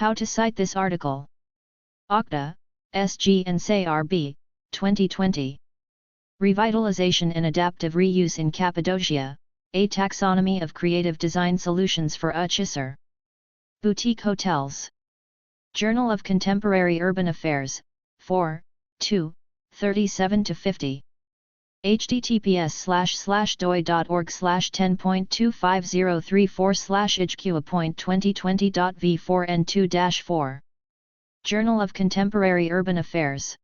How to cite this article. Akdag, SG and Sayar B. 2020. Revitalization and Adaptive Reuse in Cappadocia, a Taxonomy of Creative Design Solutions for Uçhisar. Boutique Hotels. Journal of Contemporary Urban Affairs, 4, 2, 37-50. https://doi.org/10.25034/IJQ.2020.V4N2-4. Journal of Contemporary Urban Affairs.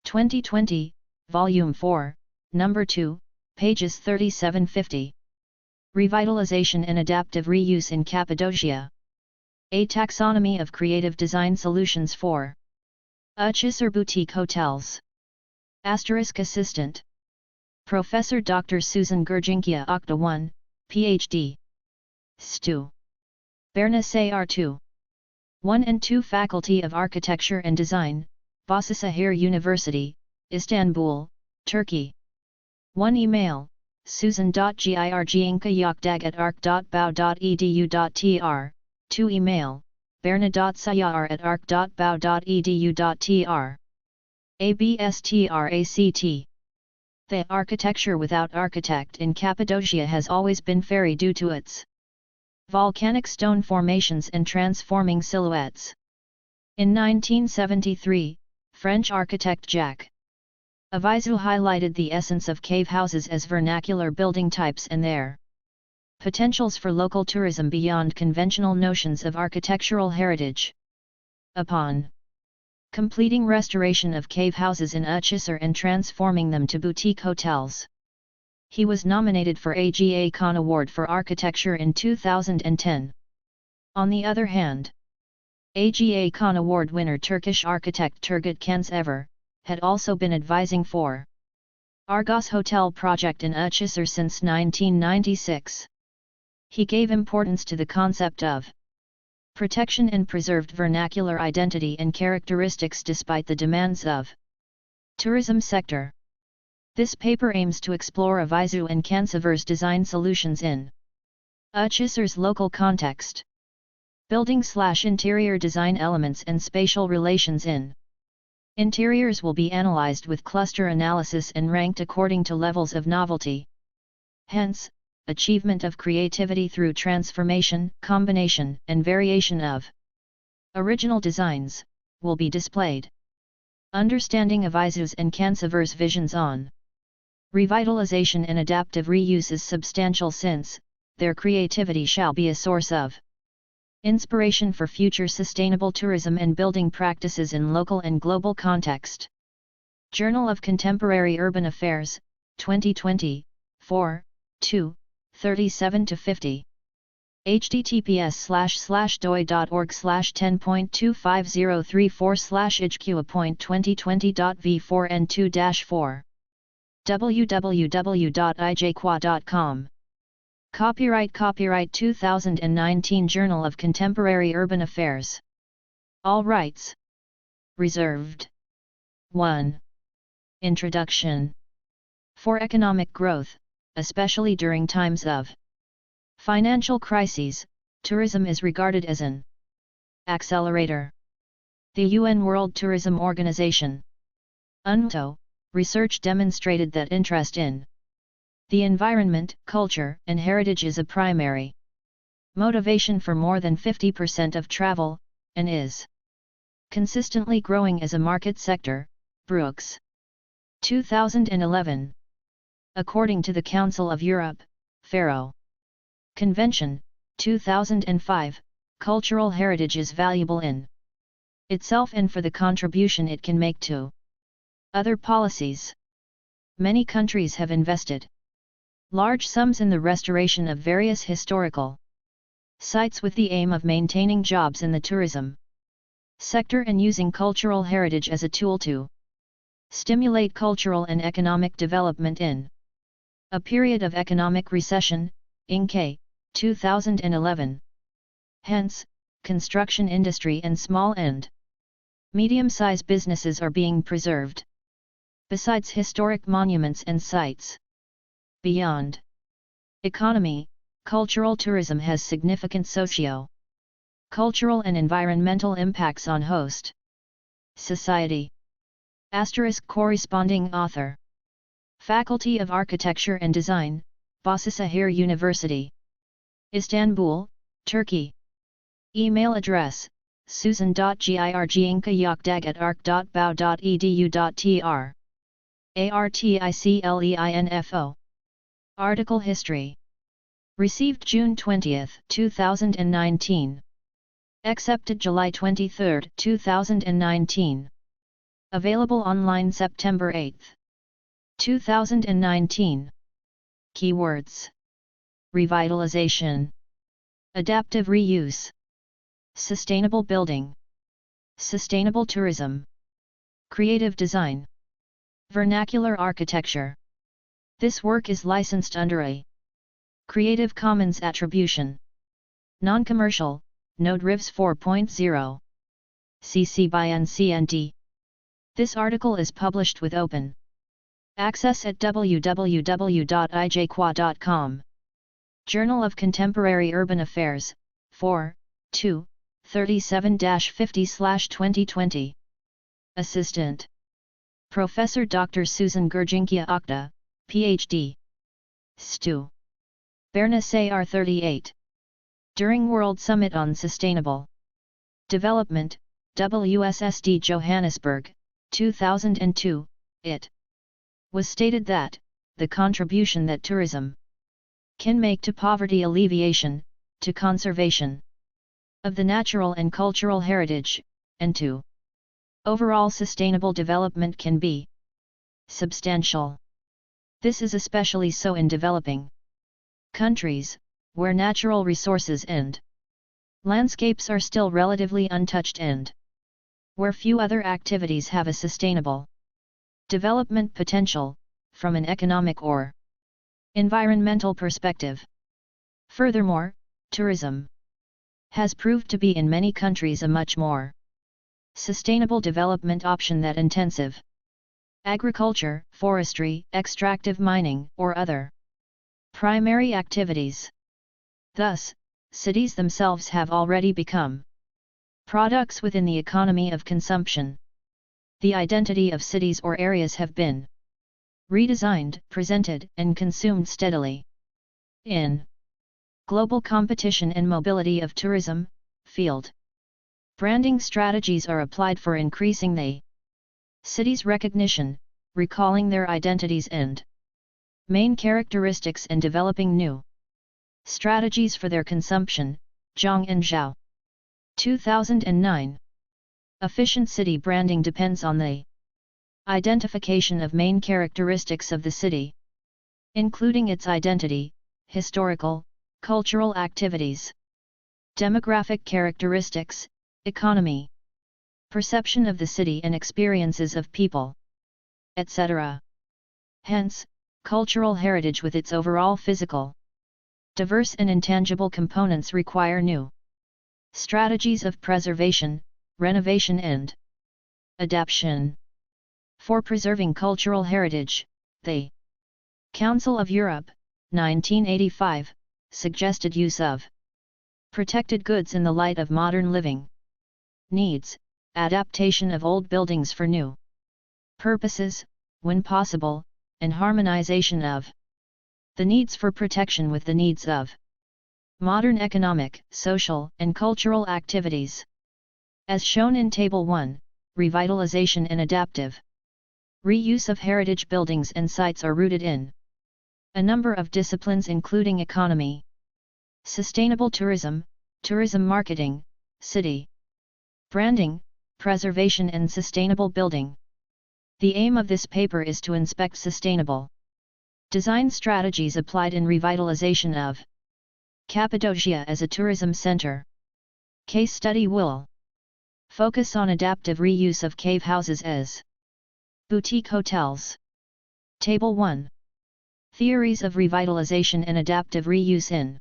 2020, Volume 4, Number 2, pages 37-50. Revitalization and Adaptive Reuse in Cappadocia. A Taxonomy of Creative Design Solutions for Uçhisar Boutique Hotels. Assistant Professor Dr. Suzan Girginkaya Akdag 1, Ph.D. Stu. Berna Sayar 2. 1 and 2 Faculty of Architecture and Design, Bahçeşehir University, Istanbul, Turkey. 1 Email, susan.girginkayakdag@arc.bao.edu.tr, 2 Email, berna.sayar@arc.bao.edu.tr. ABSTRACT. The architecture without architect in Cappadocia has always been fairy due to its volcanic stone formations and transforming silhouettes. In 1973, French architect Jack Avizou highlighted the essence of cave houses as vernacular building types and their potentials for local tourism beyond conventional notions of architectural heritage. Upon completing restoration of cave houses in Uchisar and transforming them to boutique hotels, he was nominated for Aga Khan Award for Architecture in 2010. On the other hand, Aga Khan Award winner Turkish architect Turgut Kansever had also been advising for Argos Hotel project in Uchisar since 1996. He gave importance to the concept of protection and preserved vernacular identity and characteristics despite the demands of tourism sector. This paper aims to explore Avizou and Kansever's design solutions in Uchisar's local context. Building/interior design elements and spatial relations in interiors will be analyzed with cluster analysis and ranked according to levels of novelty. Hence, achievement of creativity through transformation, combination, and variation of original designs will be displayed. Understanding Avizou's and Kansever's visions on revitalization and adaptive reuse is substantial since their creativity shall be a source of inspiration for future sustainable tourism and building practices in local and global context. Journal of Contemporary Urban Affairs, 2020, 4, 2, 37-50. https://doi.org/10.25034/IJQ.2020.V4N2-4. www.ijqa.com. Copyright 2019 Journal of Contemporary Urban Affairs. All rights reserved. 1. Introduction. For economic growth, especially during times of financial crises, tourism is regarded as an accelerator. The UN World Tourism Organization (UNTO) research demonstrated that interest in the environment, culture, and heritage is a primary motivation for more than 50% of travel, and is consistently growing as a market sector. Brooks. 2011. According to the Council of Europe, Faro Convention, 2005, cultural heritage is valuable in itself and for the contribution it can make to other policies. Many countries have invested large sums in the restoration of various historical sites with the aim of maintaining jobs in the tourism sector and using cultural heritage as a tool to stimulate cultural and economic development in a period of economic recession, Inc. 2011. Hence, construction industry and small and medium-sized businesses are being preserved. Besides historic monuments and sites. Beyond economy, cultural tourism has significant socio Cultural and environmental impacts on host society. * corresponding author. Faculty of Architecture and Design, Bahçeşehir University. Istanbul, Turkey. Email address, Suzan.Girginkaya Akdag@arc.bao.edu.tr. Articleinfo. Article History. Received June 20, 2019. Accepted July 23, 2019. Available online September 8, 2019. Keywords: Revitalization, Adaptive Reuse, Sustainable Building, Sustainable Tourism, Creative Design, Vernacular Architecture. This work is licensed under a Creative Commons Attribution, Non-Commercial, Node Revs 4.0. CC by NCND. This article is published with open access at www.ijqua.com. Journal of Contemporary Urban Affairs, 4, 2, 37-50/2020. Assistant Professor Dr. Suzan Girginkaya Akdag, Ph.D. Stu. Berna Sayar 38. During World Summit on Sustainable Development, WSSD Johannesburg, 2002, it was stated that the contribution that tourism can make to poverty alleviation, to conservation of the natural and cultural heritage, and to overall sustainable development can be substantial. This is especially so in developing countries, where natural resources and landscapes are still relatively untouched and where few other activities have a sustainable development potential, from an economic or environmental perspective. Furthermore, tourism has proved to be in many countries a much more sustainable development option than intensive agriculture, forestry, extractive mining, or other primary activities. Thus, cities themselves have already become products within the economy of consumption. The identity of cities or areas have been redesigned, presented, and consumed steadily. In global competition and mobility of tourism field, branding strategies are applied for increasing the city's recognition, recalling their identities and main characteristics, and developing new strategies for their consumption. Zhang and Zhao. 2009. Efficient city branding depends on the identification of main characteristics of the city, including its identity, historical, cultural activities, demographic characteristics, economy, perception of the city and experiences of people, etc. Hence, cultural heritage with its overall physical, diverse and intangible components require new strategies of preservation, renovation and adaptation. For preserving cultural heritage, the Council of Europe, 1985, suggested use of protected goods in the light of modern living needs, adaptation of old buildings for new purposes, when possible, and harmonization of the needs for protection with the needs of modern economic, social, and cultural activities. As shown in Table 1, revitalization and adaptive reuse of heritage buildings and sites are rooted in a number of disciplines including economy, sustainable tourism, tourism marketing, city branding, preservation and sustainable building. The aim of this paper is to inspect sustainable design strategies applied in revitalization of Cappadocia as a tourism center. Case study will focus on adaptive reuse of cave houses as boutique hotels. Table 1. Theories of revitalization and adaptive reuse in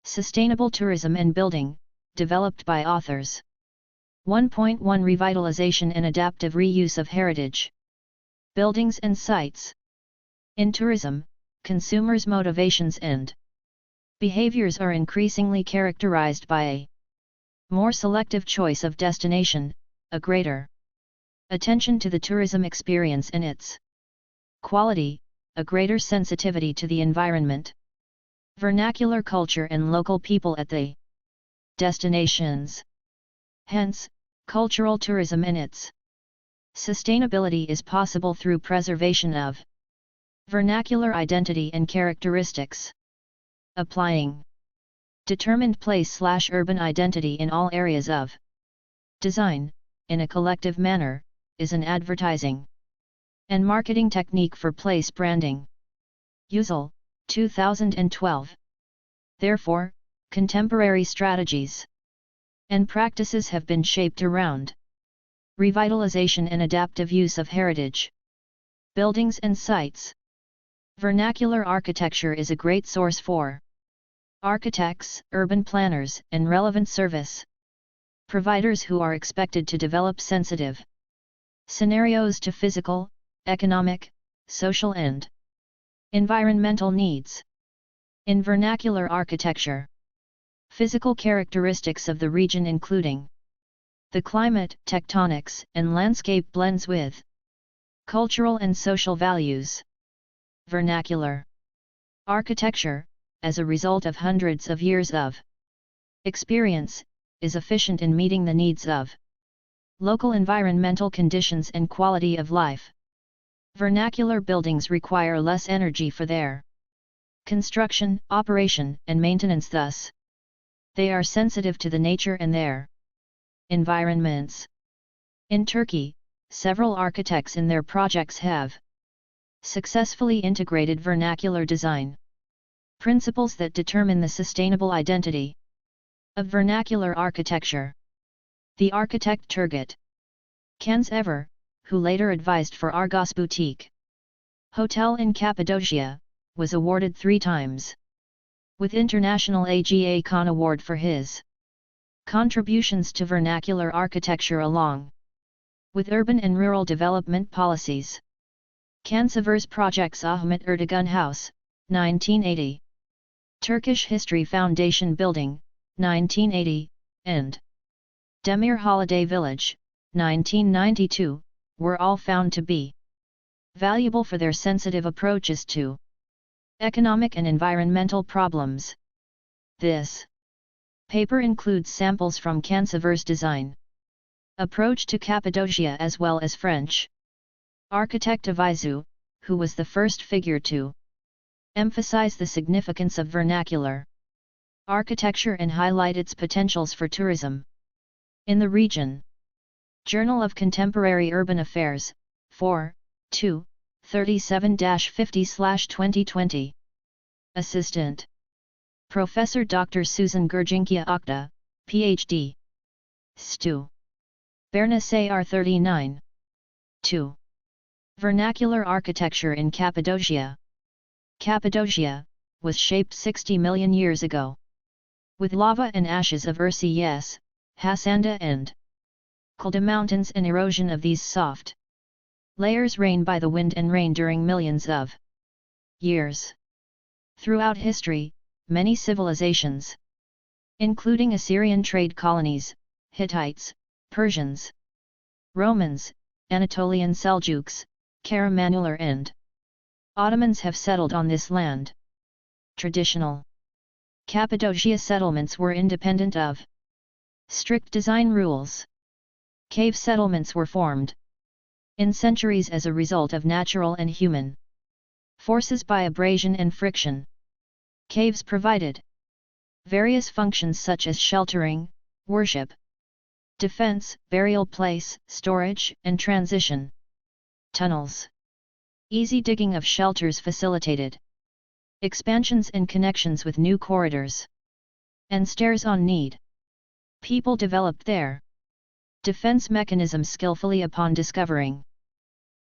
sustainable tourism and building, developed by authors. 1.1 Revitalization and adaptive reuse of heritage buildings and sites. In tourism, consumers' motivations and behaviors are increasingly characterized by a more selective choice of destination, a greater attention to the tourism experience and its quality, a greater sensitivity to the environment, vernacular culture and local people at the destinations. Hence, cultural tourism and its sustainability is possible through preservation of vernacular identity and characteristics. Applying determined place/urban identity in all areas of design, in a collective manner, is an advertising and marketing technique for place branding. Usel, 2012. Therefore, contemporary strategies and practices have been shaped around revitalization and adaptive use of heritage buildings and sites. Vernacular architecture is a great source for architects, urban planners, and relevant service providers who are expected to develop sensitive scenarios to physical, economic, social and environmental needs. In vernacular architecture, physical characteristics of the region including the climate, tectonics, and landscape blends with cultural and social values. Vernacular architecture, as a result of hundreds of years of experience, is efficient in meeting the needs of local environmental conditions and quality of life. Vernacular buildings require less energy for their construction, operation, and maintenance, thus they are sensitive to the nature and their environments. In Turkey, several architects in their projects have successfully integrated vernacular design principles that determine the sustainable identity of vernacular architecture. The architect Turgut Kansever, who later advised for Argos Boutique Hotel in Cappadocia, was awarded 3 times with International Aga Khan Award for his contributions to vernacular architecture along with urban and rural development policies. Kansever's projects Ahmet Erdoğan House, 1980, Turkish History Foundation Building, 1980, and Demir Holiday Village, 1992, were all found to be valuable for their sensitive approaches to economic and environmental problems. This paper includes samples from Kansever's design approach to Cappadocia as well as French architect Avizou, who was the first figure to emphasize the significance of vernacular architecture and highlight its potentials for tourism in the region. Journal of Contemporary Urban Affairs, 4, 2, 37-50/2020. Assistant Professor Dr. Suzan Girginkaya Akdag, Ph.D. Stu. Berna Sayar 39. 2. Vernacular architecture in Cappadocia. Cappadocia was shaped 60 million years ago with lava and ashes of Erciyes, Hassanda and Kulda mountains, and erosion of these soft layers rained by the wind and rain during millions of years. Throughout history, many civilizations, including Assyrian trade colonies, Hittites, Persians, Romans, Anatolian Seljuks, Karamanlılar and Ottomans have settled on this land. Traditional Cappadocia settlements were independent of strict design rules. Cave settlements were formed in centuries as a result of natural and human forces by abrasion and friction. Caves provided various functions such as sheltering, worship, defense, burial place, storage, and transition. Tunnels. Easy digging of shelters facilitated expansions and connections with new corridors and stairs on need. People developed their defense mechanisms skillfully upon discovering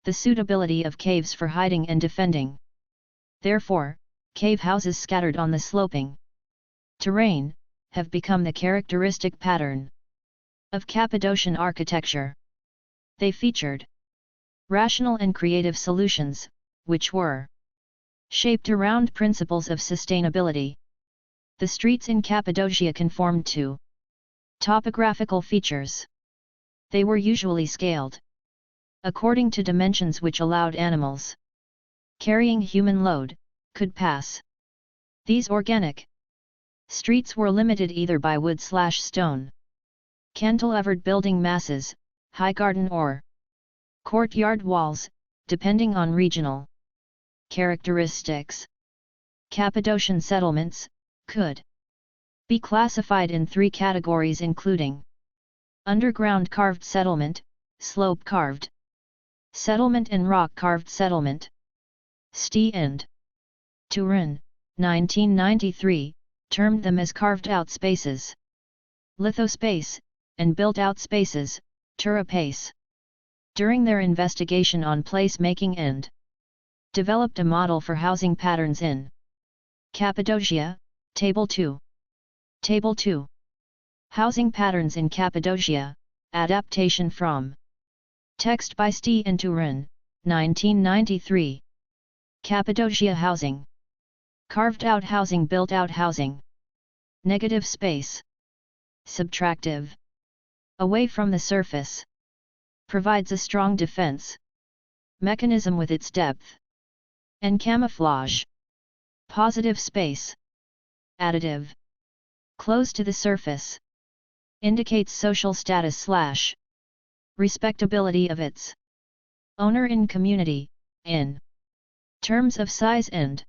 the suitability of caves for hiding and defending. Therefore, cave houses scattered on the sloping terrain have become the characteristic pattern of Cappadocian architecture. They featured rational and creative solutions, which were shaped around principles of sustainability. The streets in Cappadocia conformed to Topographical features. They were usually scaled according to dimensions which allowed animals carrying human load could pass. These organic streets were limited either by wood/stone, cantilevered building masses, high garden or courtyard walls, depending on regional characteristics. Cappadocian settlements could be classified in three categories including underground carved settlement, slope carved settlement and rock carved settlement. Sti and Turin, 1993, termed them as carved-out spaces, lithospace, and built-out spaces, turapace. During their investigation on place-making and developed a model for housing patterns in Cappadocia, Table 2. Table 2. Housing patterns in Cappadocia, adaptation from text by Sti and Turin, 1993. Cappadocia housing. Carved-out housing, built-out housing. Negative space. Subtractive. Away from the surface. Provides a strong defense mechanism with its depth and camouflage. Positive space. Additive. Close to the surface. Indicates social status / respectability of its owner in community, in terms of size and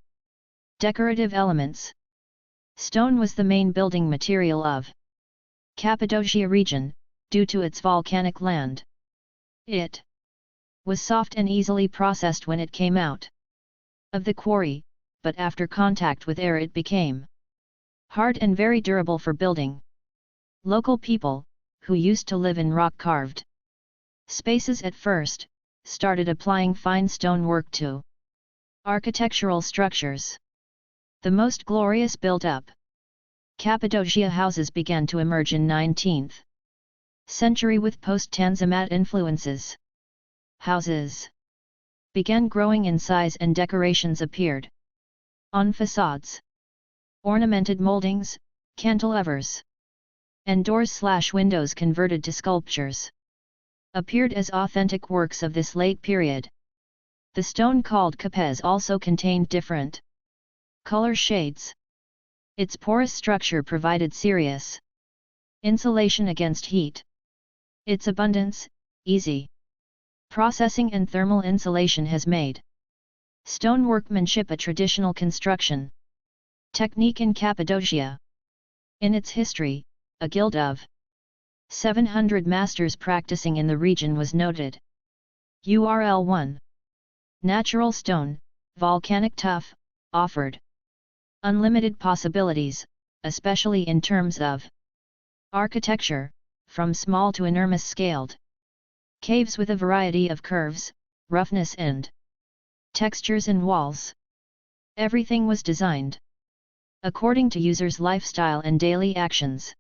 decorative elements. Stone was the main building material of Cappadocia region, due to its volcanic land. It was soft and easily processed when it came out of the quarry, but after contact with air it became hard and very durable for building. Local people, who used to live in rock-carved spaces at first, started applying fine stonework to architectural structures. The most glorious built-up Cappadocia houses began to emerge in 19th century with post-Tanzimat influences. Houses began growing in size and decorations appeared on facades. Ornamented moldings, cantilevers, and doors/windows converted to sculptures appeared as authentic works of this late period. The stone called capes also contained different color shades. Its porous structure provided serious insulation against heat. Its abundance, easy processing and thermal insulation has made stone workmanship a traditional construction technique in Cappadocia. In its history, a guild of 700 masters practicing in the region was noted. URL 1. Natural stone, volcanic tuff, offered unlimited possibilities, especially in terms of architecture, from small to enormous scaled caves with a variety of curves, roughness and textures in walls. Everything was designed according to users' lifestyle and daily actions.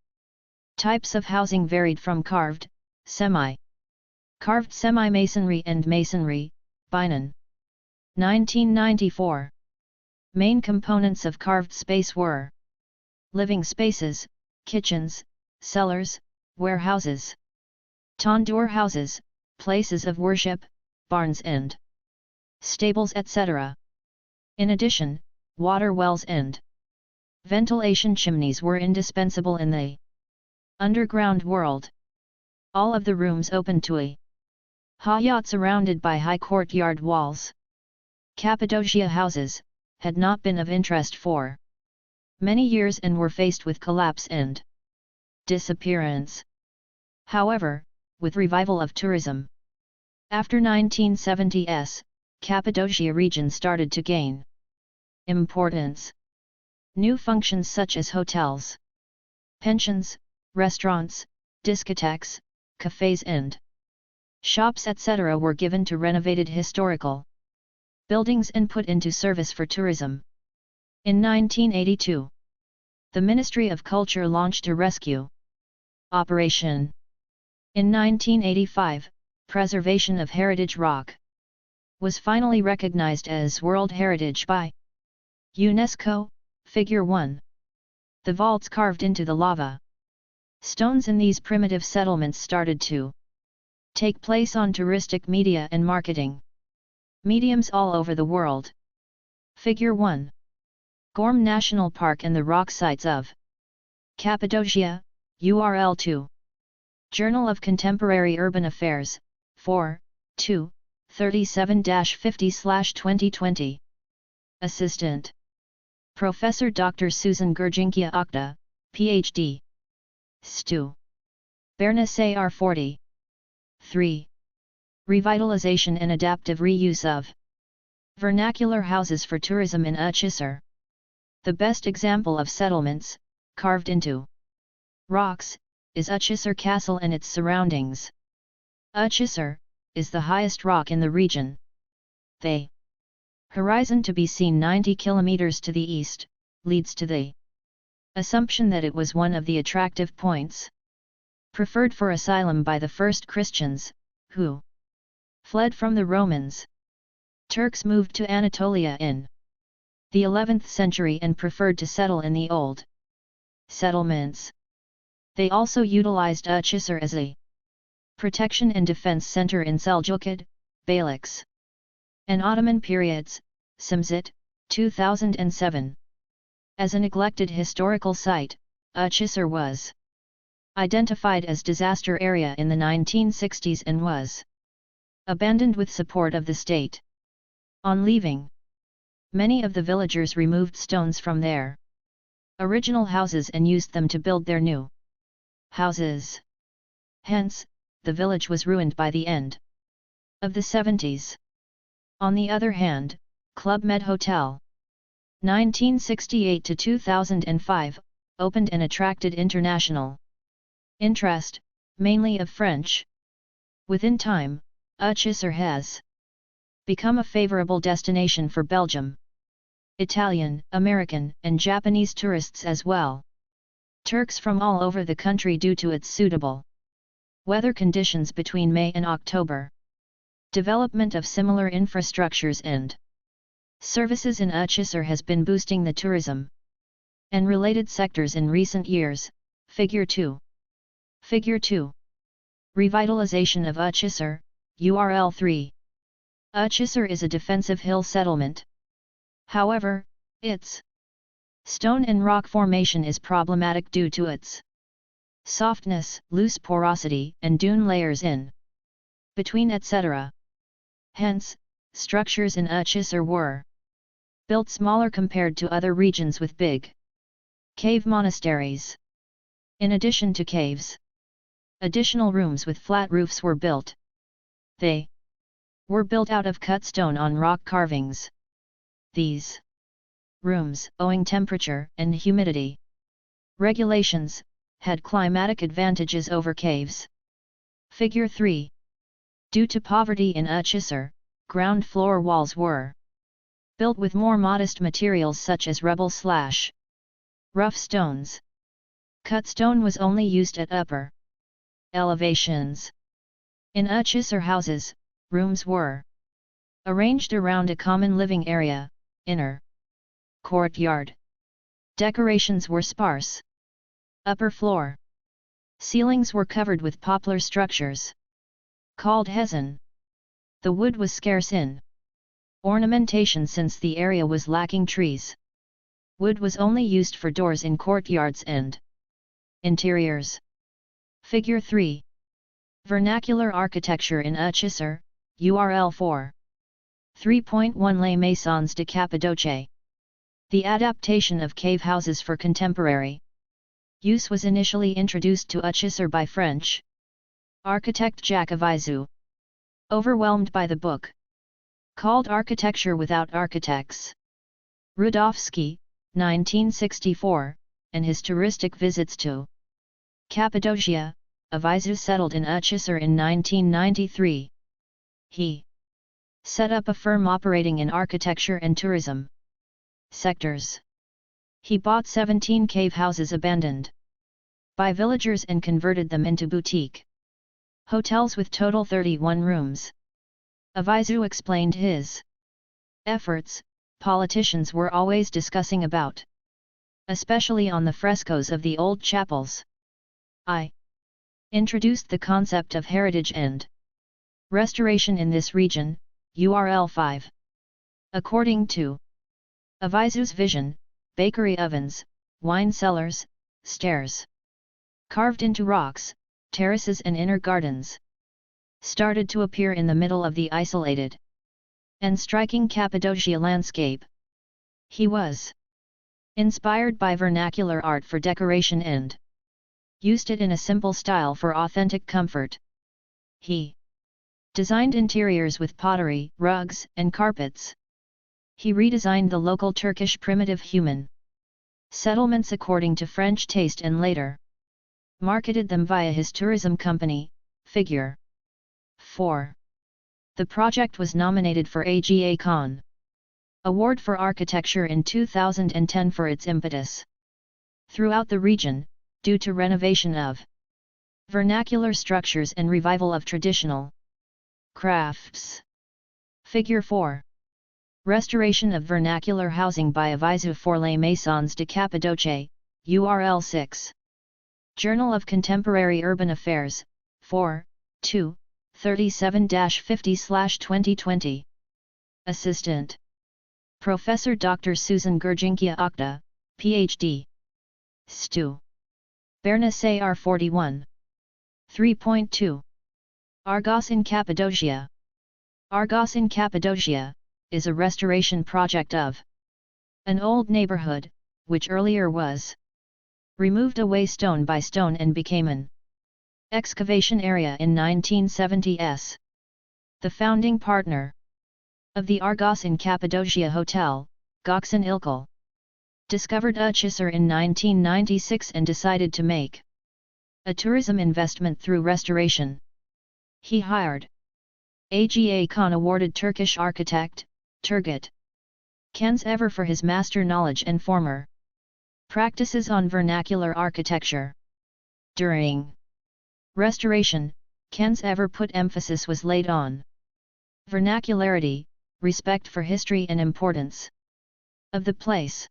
Types of housing varied from carved, semi-carved semi-masonry and masonry, Binan. 1994. Main components of carved space were living spaces, kitchens, cellars, warehouses, tandoor houses, places of worship, barns and stables etc. In addition, water wells and ventilation chimneys were indispensable in the underground world. All of the rooms opened to a hayat surrounded by high courtyard walls. Cappadocia houses had not been of interest for many years and were faced with collapse and disappearance. However, with revival of tourism after 1970s, Cappadocia region started to gain importance. New functions such as hotels, pensions, restaurants, discotheques, cafes and shops etc. were given to renovated historical buildings and put into service for tourism. In 1982, the Ministry of Culture launched a rescue operation. In 1985, preservation of heritage rock was finally recognized as World Heritage by UNESCO. Figure 1. The vaults carved into the lava Stones in these primitive settlements started to take place on touristic media and marketing mediums all over the world. Figure 1. Gorm National Park and the rock sites of Cappadocia, URL 2. Journal of Contemporary Urban Affairs, 4, 2, 37-50/2020. Assistant Professor Dr. Suzan Girginkaya Akdag, Ph.D. Stu. Berna Sayar 40. 3. Revitalization and adaptive reuse of vernacular houses for tourism in Uçhisar. The best example of settlements, carved into rocks, is Uchisar Castle and its surroundings. Uçhisar is the highest rock in the region. The horizon, to be seen 90 kilometers to the east, leads to the assumption that it was one of the attractive points preferred for asylum by the first Christians, who fled from the Romans. Turks moved to Anatolia in the 11th century and preferred to settle in the old settlements. They also utilized Uçhisar as a protection and defense center in Selçukid, Beyliks, and Ottoman periods, Samsit, 2007. As a neglected historical site, Uçhisar was identified as disaster area in the 1960s and was abandoned with support of the state. On leaving, many of the villagers removed stones from their original houses and used them to build their new houses. Hence, the village was ruined by the end of the 70s. On the other hand, Club Med Hotel, 1968 to 2005, opened and attracted international interest, mainly of French. Within time, Uçhisar has become a favorable destination for Belgium, Italian, American, and Japanese tourists as well. Turks from all over the country due to its suitable weather conditions between May and October. Development of similar infrastructures and services in Uçhisar has been boosting the tourism and related sectors in recent years. Figure 2. Figure 2. Revitalization of Uçhisar, URL 3. Uçhisar is a defensive hill settlement. However, its stone and rock formation is problematic due to its softness, loose porosity, and dune layers in between, etc. Hence, structures in Uçhisar were built smaller compared to other regions with big cave monasteries. In addition to caves, additional rooms with flat roofs were built. They were built out of cut stone on rock carvings. These rooms, owing temperature and humidity regulations, had climatic advantages over caves. Figure 3. Due to poverty in Uçhisar, ground floor walls were built with more modest materials such as rubble/rough stones. Cut stone was only used at upper elevations. In Uçhisar houses, rooms were arranged around a common living area, inner courtyard. Decorations were sparse. Upper floor ceilings were covered with poplar structures called hezin. The wood was scarce in ornamentation since the area was lacking trees. Wood was only used for doors in courtyards and interiors. Figure 3. Vernacular architecture in Uçhisar, URL 4. 3.1 Les Maisons de Cappadocia. The adaptation of cave houses for contemporary use was initially introduced to Uçhisar by French architect Jack Avizou. Overwhelmed by the book called Architecture Without Architects, Rudovsky, 1964, and his touristic visits to Cappadocia, Avizou settled in Uçhisar in 1993. He set up a firm operating in architecture and tourism sectors. He bought 17 cave houses abandoned by villagers and converted them into boutique hotels with total 31 rooms. Avizou explained his efforts. Politicians were always discussing about, especially on the frescoes of the old chapels. I. Introduced the concept of heritage and restoration in this region, URL 5. According to Avizou's vision, bakery ovens, wine cellars, stairs carved into rocks, terraces and inner gardens started to appear in the middle of the isolated and striking Cappadocia landscape. He was inspired by vernacular art for decoration and used it in a simple style for authentic comfort. He designed interiors with pottery, rugs, and carpets. He redesigned the local Turkish primitive human settlements according to French taste and later marketed them via his tourism company, Figure 4. The project was nominated for Aga Khan Award for Architecture in 2010 for its impetus throughout the region, due to renovation of vernacular structures and revival of traditional crafts. Figure 4. Restoration of vernacular housing by Avizou for les Maisons de Cappadocia, URL 6. Journal of Contemporary Urban Affairs, 4, 2, 37-50/2020. Assistant Professor Dr. Suzan Girginkaya Akdag, Ph.D. Stu. Berna Sayar 41. 3.2. Argos in Cappadocia. Argos in Cappadocia is a restoration project of an old neighborhood, which earlier was removed away stone by stone and became an excavation area in 1970s. The founding partner of the Argos in Cappadocia Hotel, Gökhan İlkel, discovered Uçhisar in 1996 and decided to make a tourism investment through restoration. He hired Aga Khan awarded Turkish architect, Turgut Kensever for his master knowledge and former practices on vernacular architecture. During restoration, Kensever put emphasis was laid on vernacularity, respect for history and importance of the place.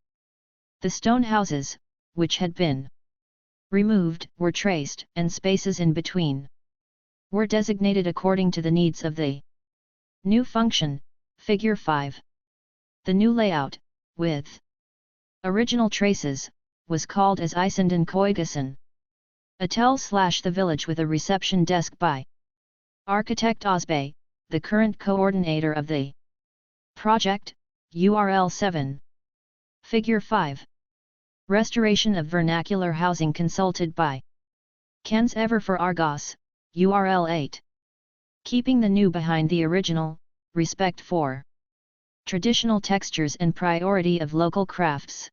The stone houses, which had been removed, were traced, and spaces in between were designated according to the needs of the new function, Figure 5. The new layout, with original traces, was called as Isenden Koygason. The village with a reception desk by architect Özbey, the current coordinator of the project, URL 7. Figure 5. Restoration of vernacular housing consulted by Kensever for Argos, URL 8. Keeping the new behind the original, respect for traditional textures and priority of local crafts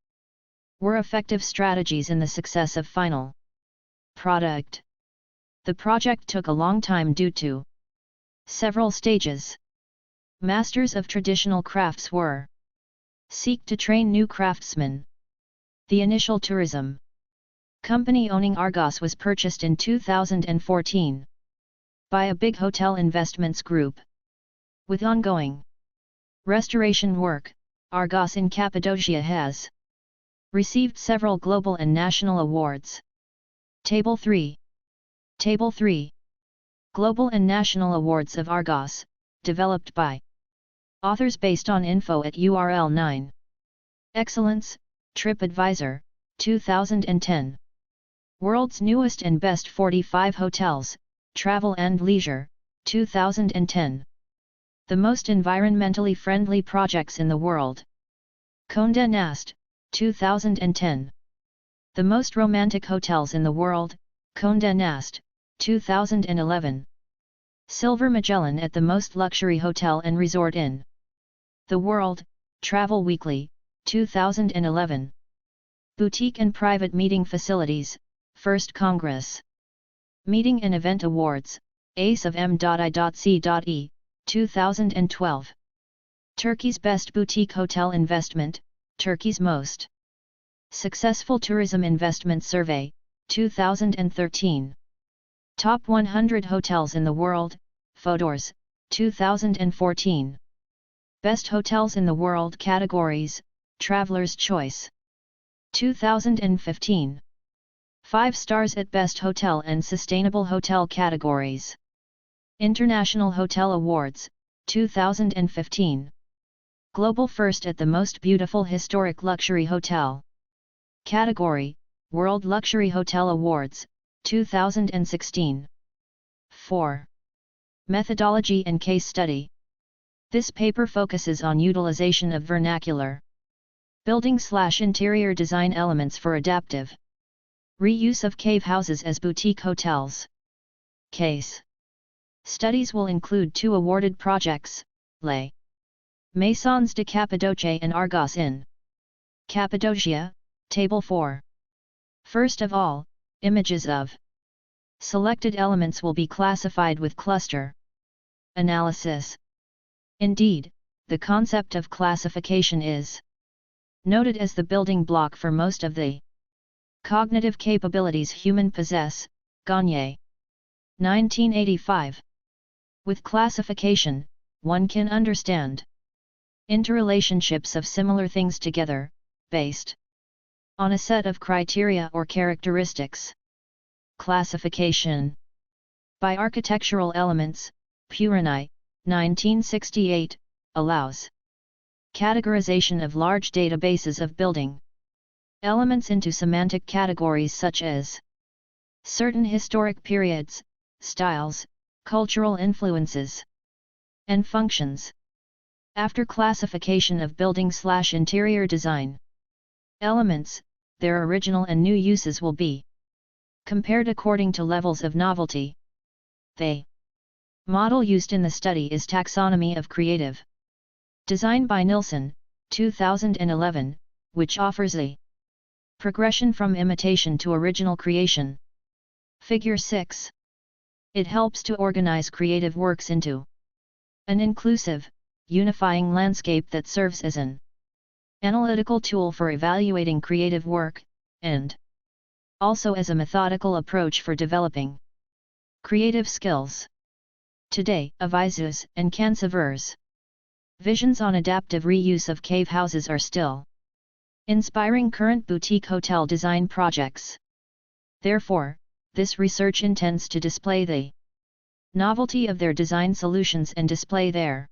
were effective strategies in the success of final product. The project took a long time due to several stages. Masters of traditional crafts were seek to train new craftsmen. The initial tourism company owning Argos was purchased in 2014 by a big hotel investments group. With ongoing restoration work, Argos in Cappadocia has received several global and national awards. Table 3. Table 3. Global and national awards of Argos, developed by authors based on info at URL 9. Excellence, TripAdvisor, 2010. World's newest and best 45 hotels, travel and leisure, 2010. The most environmentally friendly projects in the world. Condé Nast, 2010. The most romantic hotels in the world, Condé Nast, 2011. Silver Magellan at the most luxury hotel and resort in the world, Travel Weekly, 2011. Boutique and private meeting facilities, First Congress Meeting and Event Awards, Ace of M.I.C.E, 2012. Turkey's Best Boutique Hotel Investment, Turkey's Most Successful Tourism Investment Survey, 2013. Top 100 Hotels in the World, Forbes, 2014. Best Hotels in the World Categories, Traveler's Choice, 2015. 5 stars at Best Hotel and Sustainable Hotel categories. International Hotel Awards, 2015. Global First at the Most Beautiful Historic Luxury Hotel category, World Luxury Hotel Awards, 2016. 4. Methodology and Case Study. This paper focuses on utilization of vernacular building/interior design elements for adaptive reuse of cave houses as boutique hotels. Case studies will include 2 awarded projects, Les Maisons de Cappadocia and Argos in Cappadocia, Table 4. First of all, images of selected elements will be classified with cluster analysis. Indeed, the concept of classification is noted as the building block for most of the cognitive capabilities human possess, Gagne. 1985. With classification, one can understand interrelationships of similar things together, based on a set of criteria or characteristics. Classification by architectural elements, Purani, 1968, allows categorization of large databases of building elements into semantic categories such as certain historic periods, styles, cultural influences, and functions. After classification of building/interior design elements, their original and new uses will be compared according to levels of novelty. The model used in the study is Taxonomy of Creative Design by Nilsson, 2011, which offers a progression from imitation to original creation. Figure 6. It helps to organize creative works into an inclusive, unifying landscape that serves as an analytical tool for evaluating creative work, and also as a methodical approach for developing creative skills. Today, Avizou's and Cansever's visions on adaptive reuse of cave houses are still inspiring current boutique hotel design projects. Therefore, this research intends to display the novelty of their design solutions and display their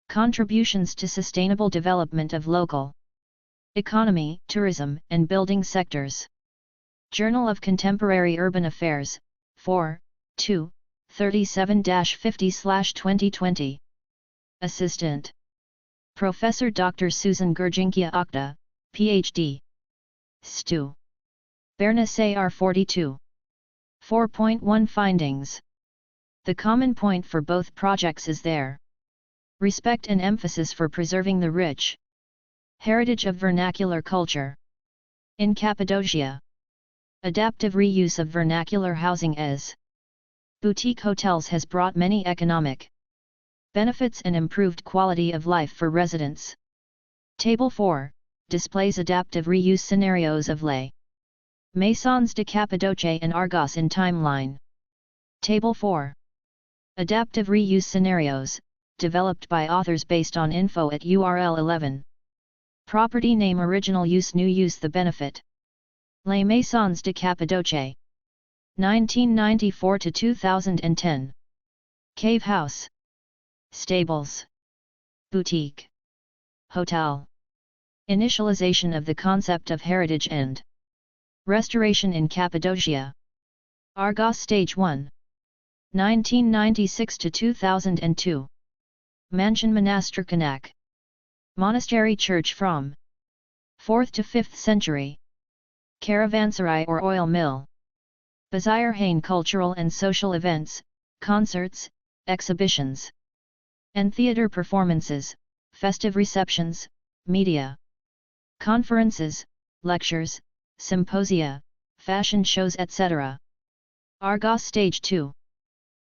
contributions to sustainable development of local economy, tourism, and building sectors. Journal of Contemporary Urban Affairs, 4, 2, 37-50/2020. Assistant Professor Dr. Suzan Girginkaya Akdag, Ph.D. Stu. Berna Sayar 42. 4.1 Findings. The common point for both projects is their respect and emphasis for preserving the rich heritage of vernacular culture. In Cappadocia, adaptive reuse of vernacular housing as boutique hotels has brought many economic benefits and improved quality of life for residents. Table 4 displays adaptive reuse scenarios of Les Maisons de Cappadocia and Argos in timeline. Table 4. Adaptive reuse scenarios, developed by authors based on info at URL 11. Property name original use new use the benefit. Les Maisons de Cappadocia. 1994 to 2010. Cave house. Stables. Boutique. Hotel. Initialization of the concept of heritage and restoration in Cappadocia. Argos Stage 1. 1996 to 2002. Mansion Monastrikanak. Monastery church from 4th to 5th century. Caravanserai or oil mill. Bahçeşehir cultural and social events, concerts, exhibitions, and theatre performances, festive receptions, media conferences, lectures, symposia, fashion shows etc. Argos Stage 2.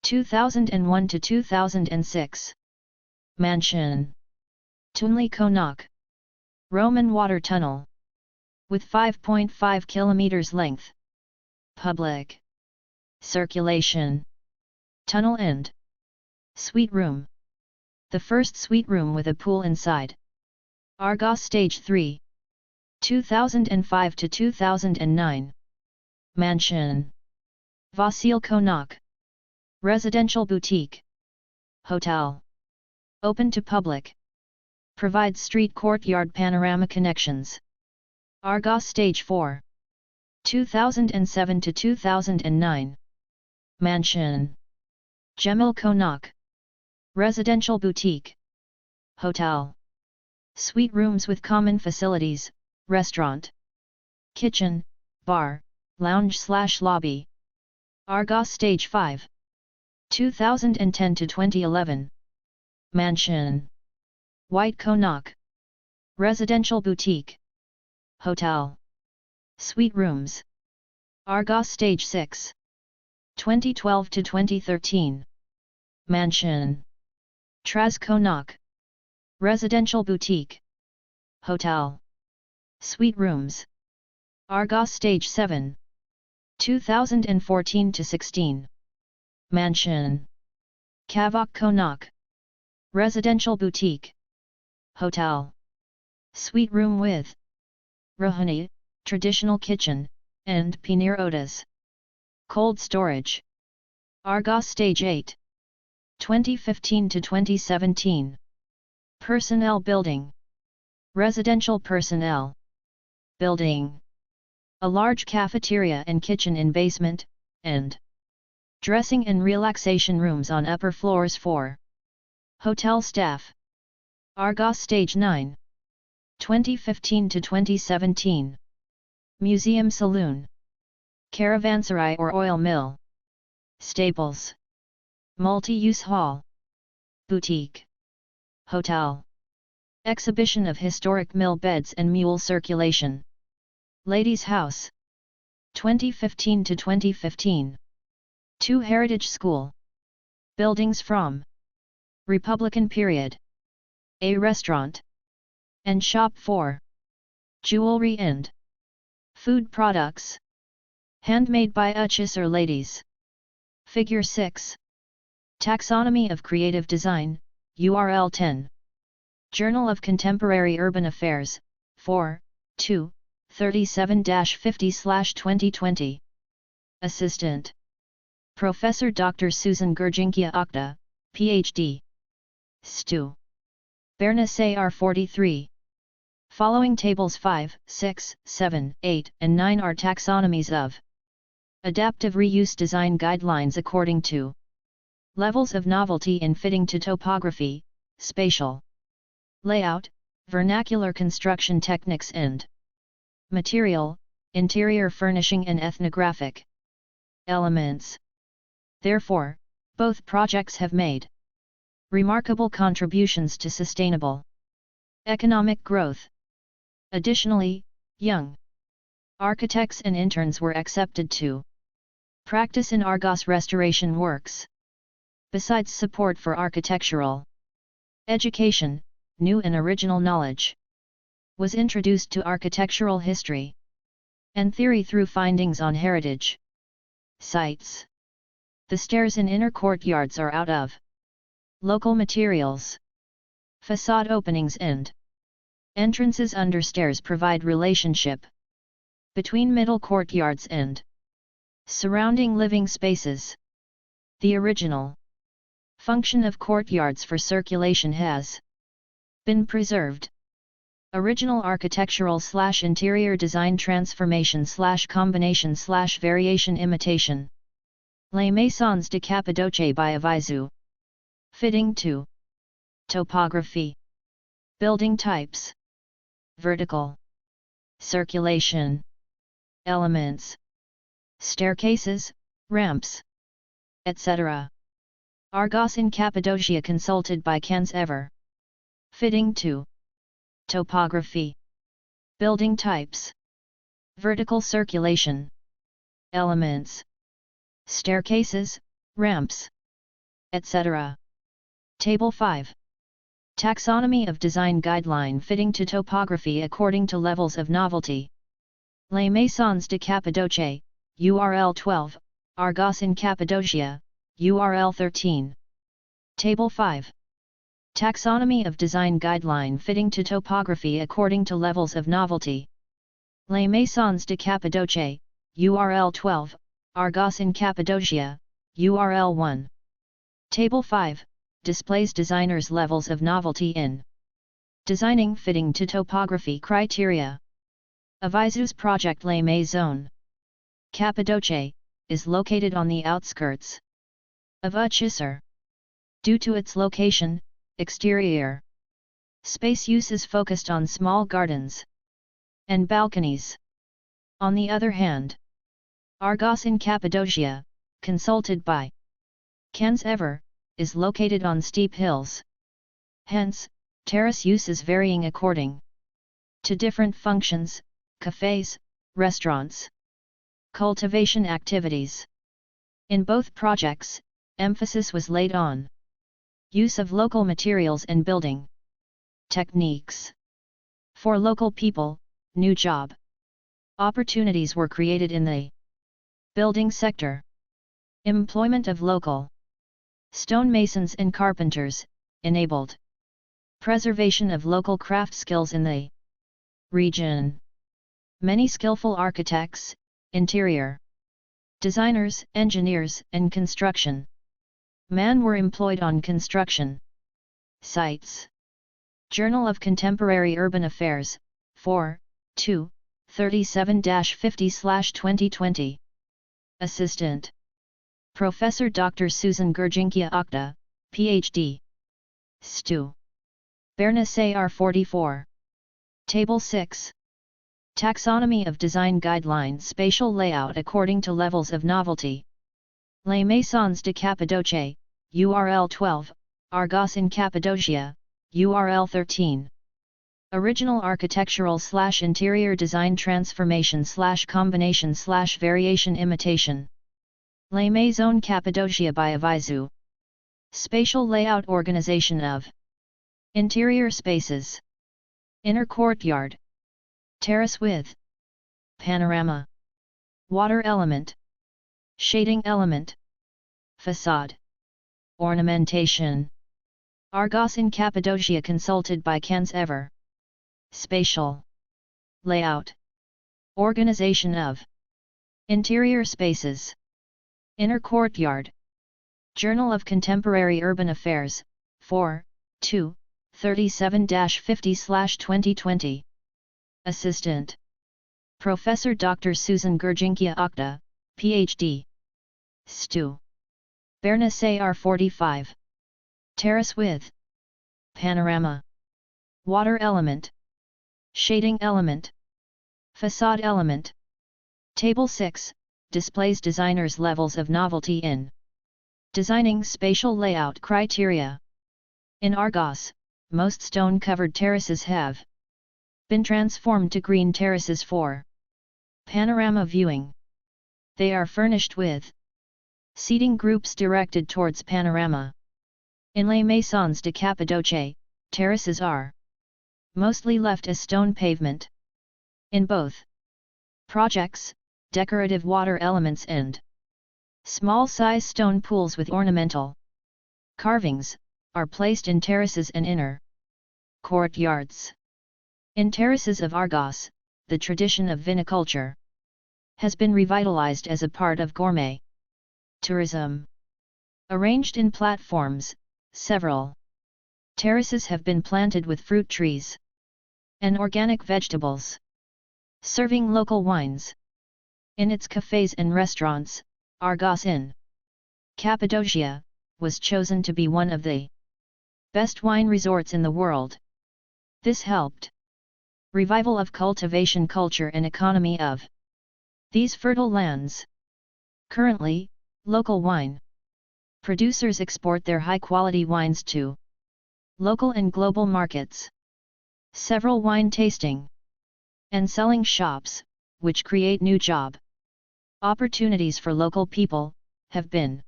2001 to 2006. Mansion. Tunli Konak. Roman water tunnel. With 5.5 kilometers length. Public circulation. Tunnel and suite room. The first suite room with a pool inside. Argos Stage 3. 2005 to 2009. Mansion. Vasil Konak. Residential boutique. Hotel. Open to public. Provides street courtyard panorama connections. Argos Stage 4. 2007 to 2009. Mansion. Cemil Konak. Residential boutique. Hotel. Suite rooms with common facilities, restaurant. Kitchen, bar, lounge/lobby. Argos Stage 5. 2010 to 2011. Mansion. White Konak. Residential boutique. Hotel. Suite rooms. Argos Stage 6. 2012 to 2013. Mansion. Traz Konak. Residential boutique. Hotel. Suite rooms. Argos Stage 7. 2014 to 16. Mansion. Kavak Konak. Residential boutique. Hotel. Suite room with Rahani, traditional kitchen, and Pinir Odas. Cold storage. Argos Stage 8. 2015 to 2017. Personnel building. Residential personnel building. A large cafeteria and kitchen in basement, and dressing and relaxation rooms on upper floors for hotel staff. Argos Stage 9. 2015 to 2017. Museum saloon. Caravanserai or oil mill. Stables. Multi-use hall. Boutique. Hotel. Exhibition of historic mill beds and mule circulation. Ladies' House. 2015 to 2015. 2 Heritage School. Buildings from Republican period. A restaurant. And shop for jewelry and food products. Handmade by Uchisar ladies. Figure 6. Taxonomy of Creative Design, URL 10. Journal of Contemporary Urban Affairs, 4, 2, 37-50/2020. Assistant Professor Dr. Suzan Girginkaya Akdag, Ph.D. Stu. Berna Sayar 43. Following tables 5, 6, 7, 8, and 9 are taxonomies of adaptive reuse design guidelines according to levels of novelty in fitting to topography, spatial layout, vernacular construction techniques and material, interior furnishing and ethnographic elements. Therefore, both projects have made remarkable contributions to sustainable economic growth. Additionally, young architects and interns were accepted to practice in Argos restoration works. Besides support for architectural education, new and original knowledge was introduced to architectural history and theory through findings on heritage sites. The stairs in inner courtyards are out of local materials. Facade openings and entrances under stairs provide relationship between middle courtyards and surrounding living spaces. The original function of courtyards for circulation has been preserved. Original architectural/interior design transformation/combination/variation imitation. Les Maisons de Cappadocia by Avizou. Fitting to topography. Building types. Vertical circulation elements. Staircases, ramps, etc. Argos in Cappadocia consulted by Cans Ever. Fitting to topography. Building types. Vertical circulation elements. Staircases, ramps, etc. Table 5. Taxonomy of Design Guideline fitting to topography according to levels of novelty. Les Maisons de Cappadocia, URL 12, Argos in Cappadocia, URL 13. Table 5. Taxonomy of Design Guideline fitting to topography according to levels of novelty. Les Maisons de Cappadocia, URL 12, Argos in Cappadocia, URL 1. Table 5, displays designers' levels of novelty in designing fitting to topography criteria. Avizou's project Les Maisons Cappadocia is located on the outskirts of Uçhisar. Due to its location, exterior space use is focused on small gardens and balconies. On the other hand, Argos in Cappadocia, consulted by Cansever, is located on steep hills. Hence, terrace use is varying according to different functions, cafes, restaurants, cultivation activities. In both projects, emphasis was laid on use of local materials and building techniques. For local people, new job opportunities were created in the building sector. Employment of local stonemasons and carpenters enabled preservation of local craft skills in the region. Many skillful architects, interior designers, engineers, and construction men were employed on construction sites. Journal of Contemporary Urban Affairs, 4, 2, 37-50/2020. Assistant Professor Dr. Suzan Girginkaya Akdag, Ph.D. Stu. Berna Sayar 44. Table 6. Taxonomy of Design Guidelines. Spatial layout according to levels of novelty. Les Maisons de Cappadocia, URL 12, Argos in Cappadocia, URL 13. Original architectural/interior design transformation/combination/variation imitation. Les Maisons Cappadocia by Avizou. Spatial layout organization of interior spaces. Inner courtyard. Terrace with panorama. Water element. Shading element. Facade. Ornamentation. Argos in Cappadocia consulted by Cansever. Spatial layout. Organization of interior spaces. Inner courtyard. Journal of Contemporary Urban Affairs, 4, 2, 37-50/2020. Assistant Professor Dr. Suzan Girginkaya Akdag, Ph.D. Stu. Berna Sayar 45. Terrace with panorama. Water element. Shading element. Facade element. Table 6, displays designers' levels of novelty in designing spatial layout criteria. In Argos, most stone-covered terraces have been transformed to green terraces for panorama viewing. They are furnished with seating groups directed towards panorama. In Les Maisons de Cappadocia, terraces are mostly left as stone pavement. In both projects, decorative water elements and small-size stone pools with ornamental carvings are placed in terraces and inner courtyards. In terraces of Argos, the tradition of viniculture has been revitalized as a part of gourmet tourism. Arranged in platforms, several terraces have been planted with fruit trees and organic vegetables, serving local wines. In its cafes and restaurants, Argos in Cappadocia was chosen to be one of the best wine resorts in the world. This helped revival of cultivation culture and economy of these fertile lands. Currently, local wine producers export their high-quality wines to local and global markets. Several wine tasting and selling shops, which create new job opportunities for local people, have been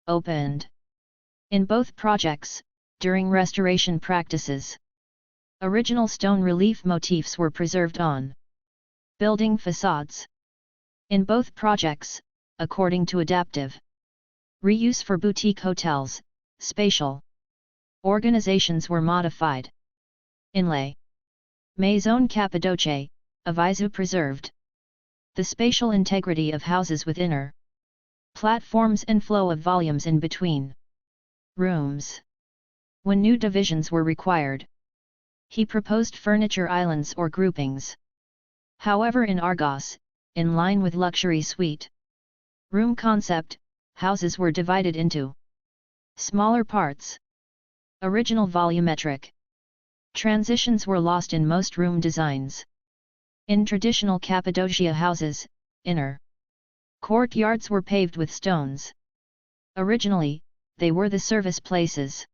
opened. In both projects, during restoration practices, original stone relief motifs were preserved on building facades. In both projects, according to adaptive reuse for boutique hotels, spatial organizations were modified. In Les Maisons Cappadocia, Avizou preserved The spatial integrity of houses with inner platforms and flow of volumes in between rooms. When new divisions were required, he proposed furniture islands or groupings. However, in Argos, in line with luxury suite room concept, houses were divided into smaller parts. Original volumetric transitions were lost in most room designs. In traditional Cappadocia houses, inner courtyards were paved with stones. Originally, they were the service places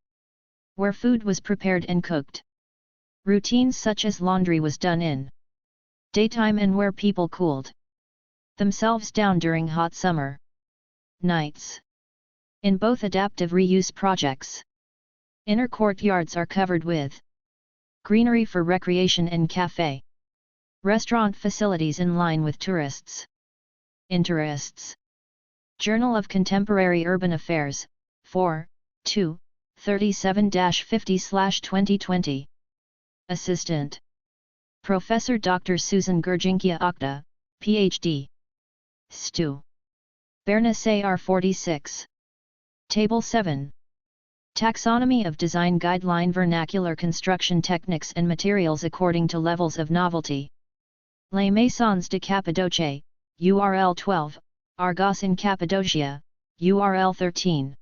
where food was prepared and cooked. Routines such as laundry was done in daytime and where people cooled themselves down during hot summer nights. In both adaptive reuse projects, inner courtyards are covered with greenery for recreation and cafe restaurant facilities in line with tourists' interests. Journal of Contemporary Urban Affairs, 4, 2, 37-50/2020. Assistant Professor Dr. Suzan Girginkaya Akdag, Ph.D. Stu. Berna Sayar 46. Table 7. Taxonomy of Design Guideline Vernacular Construction Techniques and Materials according to Levels of Novelty. Les Maisons de Cappadocia, URL 12, Argos in Cappadocia, URL 13.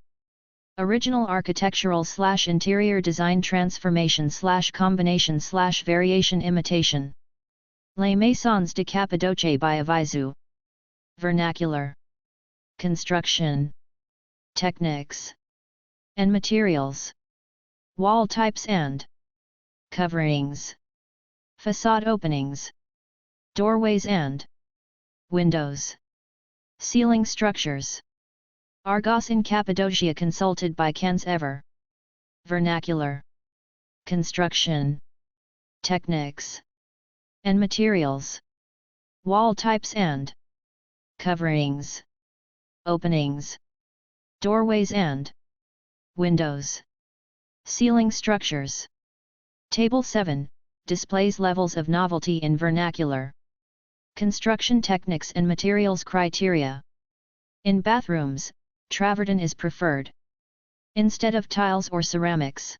Original architectural/interior design transformation/combination/variation imitation. Les Maisons de Cappadocia by Avizou. Vernacular. Construction techniques and materials. Wall types and coverings. Facade openings. Doorways and windows. Ceiling structures. Argos in Cappadocia consulted by Kans Ever. Vernacular. Construction techniques and materials. Wall types and coverings. Openings. Doorways and windows. Ceiling structures. Table 7 displays levels of novelty in vernacular construction techniques and materials criteria. In bathrooms, travertine is preferred instead of tiles or ceramics.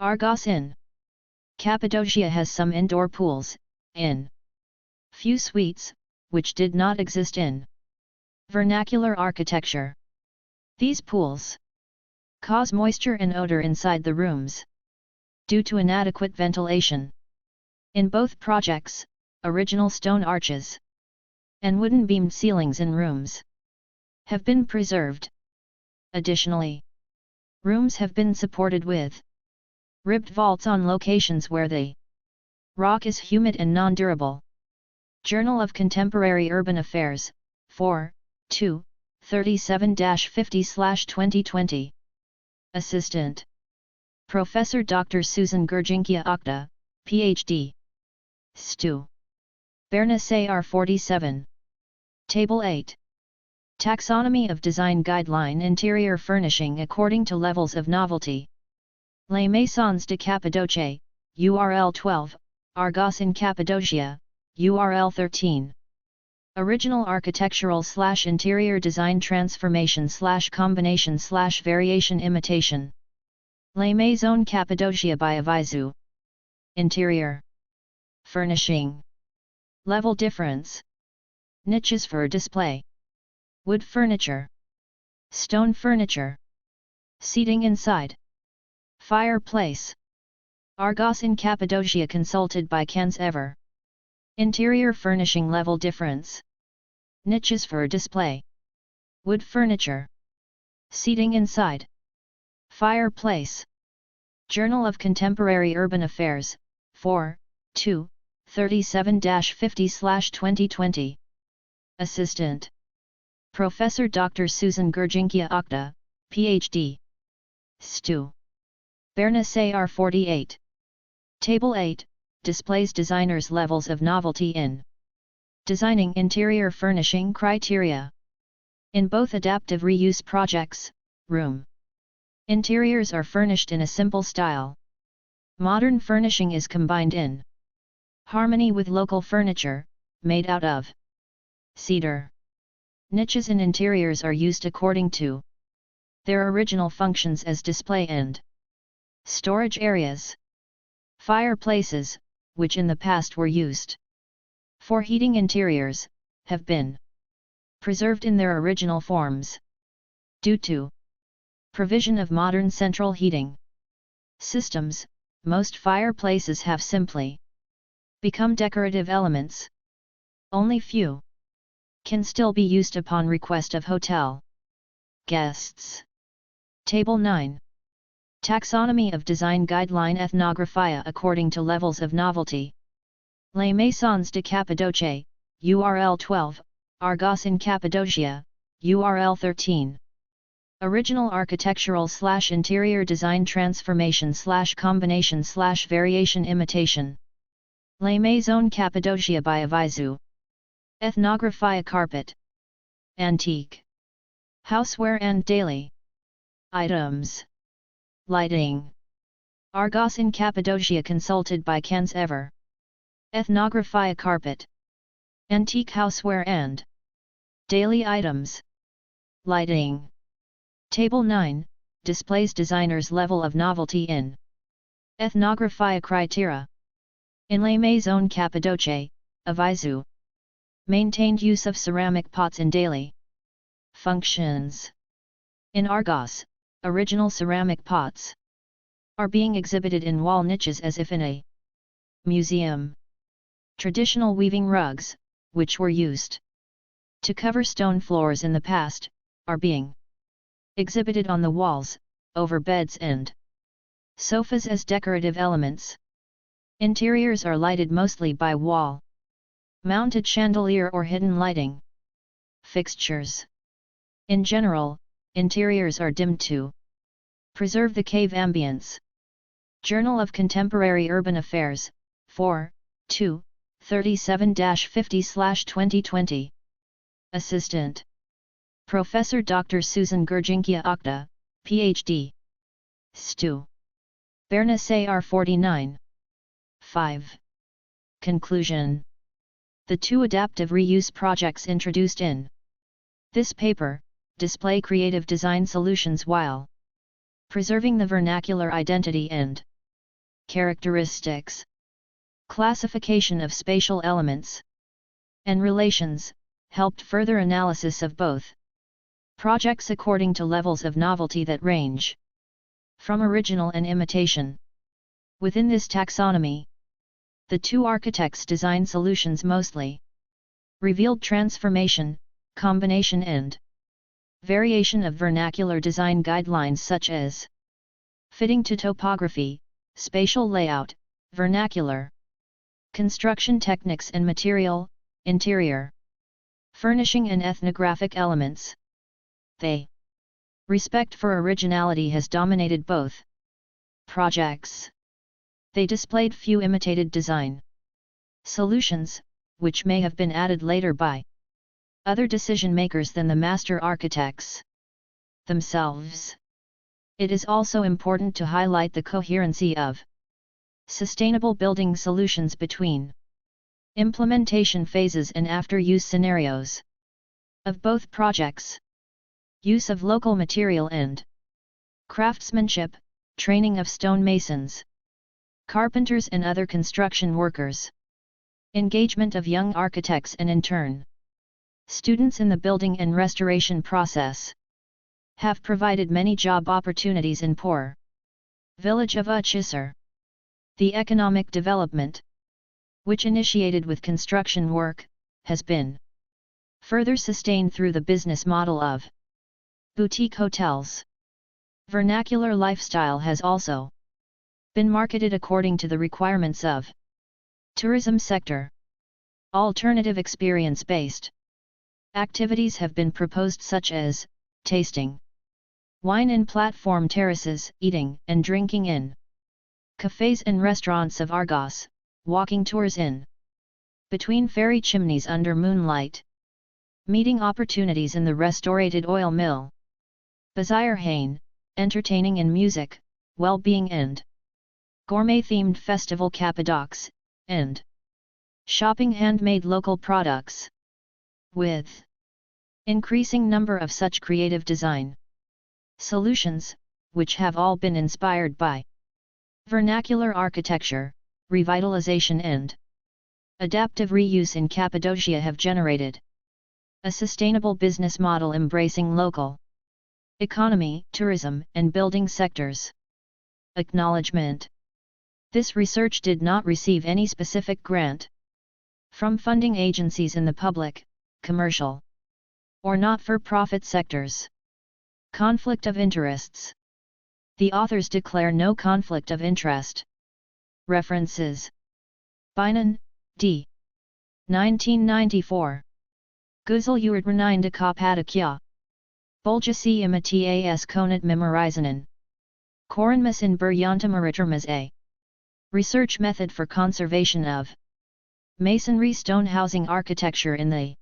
Argos in Cappadocia has some indoor pools, in few suites, which did not exist in vernacular architecture. These pools cause moisture and odor inside the rooms due to inadequate ventilation. In both projects, original stone arches and wooden beamed ceilings in rooms have been preserved. Additionally, rooms have been supported with ribbed vaults on locations where the rock is humid and non-durable. Journal of Contemporary Urban Affairs, 4, 2, 37-50/2020. Assistant Professor Dr. Suzan Girginkaya Akdag, Ph.D. Stu. Berna Sayar 47. Table 8. Taxonomy of Design Guideline Interior Furnishing according to Levels of Novelty. Les Maisons de Cappadocia, URL 12, Argos in Cappadocia, URL 13. Original architectural/interior design transformation/combination/variation imitation. Les Maisons Cappadocia by Avizou. Interior furnishing. Level difference. Niches for display. Wood furniture. Stone furniture. Seating inside. Fireplace. Argos in Cappadocia consulted by Kans Ever. Interior furnishing level difference. Niches for display. Wood furniture. Seating inside. Fireplace. Journal of Contemporary Urban Affairs, 4, 2, 37-50/2020. Assistant Professor Dr. Suzan Girginkaya Akdag, Ph.D. Stu. Berna Sayar 48. Table 8 displays designers' levels of novelty in designing interior furnishing criteria. In both adaptive reuse projects, room interiors are furnished in a simple style. Modern furnishing is combined in harmony with local furniture, made out of Cedar. Niches in interiors are used according to their original functions as display and storage areas. Fireplaces, which in the past were used for heating interiors, have been preserved in their original forms due to provision of modern central heating systems. Most fireplaces have simply become decorative elements. Only few can still be used upon request of hotel guests. Table 9. Taxonomy of Design Guideline Ethnographia according to levels of novelty. Les Maisons de Cappadocia, URL 12, Argos in Cappadocia, URL 13. Original architectural/interior design transformation/combination/variation imitation. Les Maisons Cappadocia by Avizou. Ethnographia carpet. Antique. Houseware and daily items. Lighting. Argos in Cappadocia consulted by Ken's Ever. Ethnographia carpet. Antique houseware and daily items. Lighting. Table 9, displays designers' level of novelty in ethnographia criteria. In Les Maisons Cappadocia, Avizou maintained use of ceramic pots in daily functions. In Argos, original ceramic pots are being exhibited in wall niches as if in a museum. Traditional weaving rugs, which were used to cover stone floors in the past, are being exhibited on the walls, over beds and sofas as decorative elements. Interiors are lighted mostly by wall-mounted chandelier or hidden lighting fixtures. In general, interiors are dimmed to preserve the cave ambience. Journal of Contemporary Urban Affairs, 4, 2, 37-50/2020. Assistant Professor Dr. Suzan Girginkaya Akdag, Ph.D. Stu. Berna Sayar 49. 5. Conclusion. The two adaptive reuse projects introduced in this paper display creative design solutions while preserving the vernacular identity and characteristics. Classification of spatial elements and relations helped further analysis of both projects according to levels of novelty that range from original and imitation. Within this taxonomy, the two architects' design solutions mostly revealed transformation, combination and variation of vernacular design guidelines such as fitting to topography, spatial layout, vernacular construction techniques and material, interior furnishing and ethnographic elements. They respect for originality has dominated both projects. They displayed few imitated design solutions, which may have been added later by other decision makers than the master architects themselves. It is also important to highlight the coherency of sustainable building solutions between implementation phases and after-use scenarios of both projects. Use of local material and craftsmanship, training of stonemasons, carpenters and other construction workers. Engagement of young architects and in turn students in the building and restoration process have provided many job opportunities in poor village of Uchisar. The economic development, which initiated with construction work, has been further sustained through the business model of boutique hotels. Vernacular lifestyle has also been marketed according to the requirements of tourism sector. Alternative experience-based activities have been proposed such as tasting wine in platform terraces, eating and drinking in cafes and restaurants of Argos, walking tours in between ferry chimneys under moonlight, meeting opportunities in the restorated oil mill, Bahçeşehir, entertaining in music, well-being and gourmet-themed festival Cappadocia, and shopping handmade local products. with increasing number of such creative design solutions, which have all been inspired by vernacular architecture, revitalization and adaptive reuse in Cappadocia have generated a sustainable business model embracing local economy, tourism, and building sectors. Acknowledgement. This research did not receive any specific grant from funding agencies in the public, commercial, or not-for-profit sectors. Conflict of interests. The authors declare no conflict of interest. References. Binan, D. 1994. Güzel Yurtlarında Cappadocia. Bolcası imitas konut memorizanan. Korunması in Yöntem A. Research method for conservation of masonry stone housing architecture in the